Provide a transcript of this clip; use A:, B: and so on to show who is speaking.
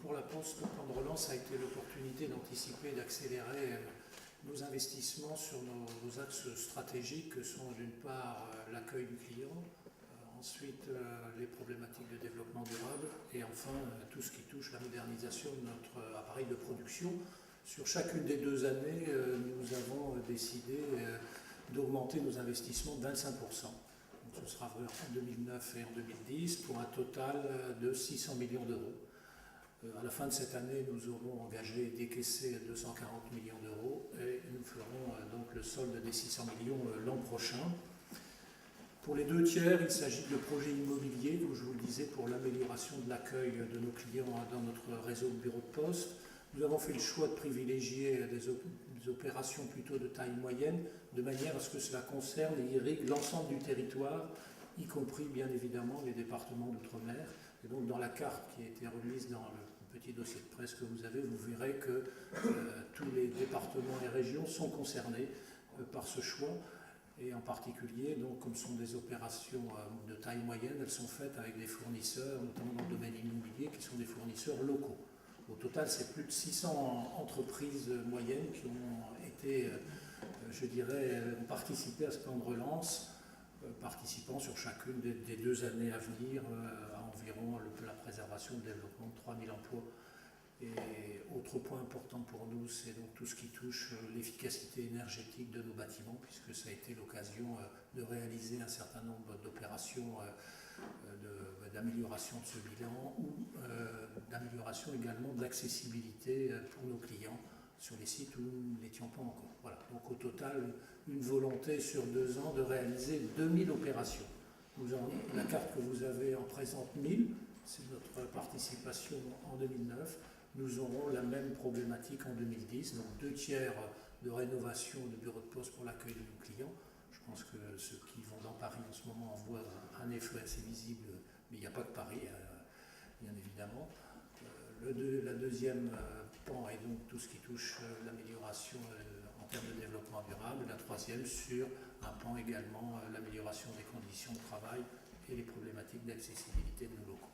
A: pour la Poste, le plan de relance a été l'opportunité d'anticiper et d'accélérer nos investissements sur nos axes stratégiques que sont d'une part l'accueil du client, ensuite les problématiques de développement durable et enfin tout ce qui touche la modernisation de notre appareil de production. Sur chacune des 2 années, nous avons décidé d'augmenter nos investissements de 25%. Donc, ce sera vrai en 2009 et en 2010 pour un total de 600 millions d'euros. À la fin de cette année, nous aurons engagé et décaissé 240 millions d'euros et nous ferons donc le solde des 600 millions l'an prochain. Pour les 2 tiers, il s'agit de projets immobiliers, comme je vous le disais, pour l'amélioration de l'accueil de nos clients dans notre réseau de bureaux de poste. Nous avons fait le choix de privilégier des opérations plutôt de taille moyenne, de manière à ce que cela concerne et irrigue l'ensemble du territoire, y compris bien évidemment les départements d'outre-mer. Et donc dans la carte qui a été remise dans le petit dossier de presse que vous avez, vous verrez que tous les départements et régions sont concernés par ce choix. Et en particulier, donc, comme ce sont des opérations de taille moyenne, elles sont faites avec des fournisseurs, notamment dans le domaine immobilier, qui sont des fournisseurs locaux. Au total, c'est plus de 600 entreprises moyennes qui ont été, je dirais, ont participé à ce plan de relance, participant sur chacune des 2 années à venir à environ la préservation et le développement de 3000 emplois. Et autre point important pour nous, c'est donc tout ce qui touche l'efficacité énergétique de nos bâtiments, puisque ça a été l'occasion de réaliser un certain nombre d'opérations d'amélioration de ce bilan ou d'amélioration également de l'accessibilité pour nos clients sur les sites où nous n'étions pas encore. Voilà. Donc au total, une volonté sur 2 ans de réaliser 2000 opérations. La carte que vous avez en présente 1000, c'est notre participation en 2009. Nous aurons la même problématique en 2010, donc 2 tiers de rénovation de bureaux de poste pour l'accueil de nos clients. Je pense que ceux qui vont dans Paris en ce moment en voient un effet assez visible, mais il n'y a pas que Paris, bien évidemment. La deuxième pan est donc tout ce qui touche l'amélioration en termes de développement durable. La troisième sur un pan également l'amélioration des conditions de travail et les problématiques d'accessibilité de nos locaux.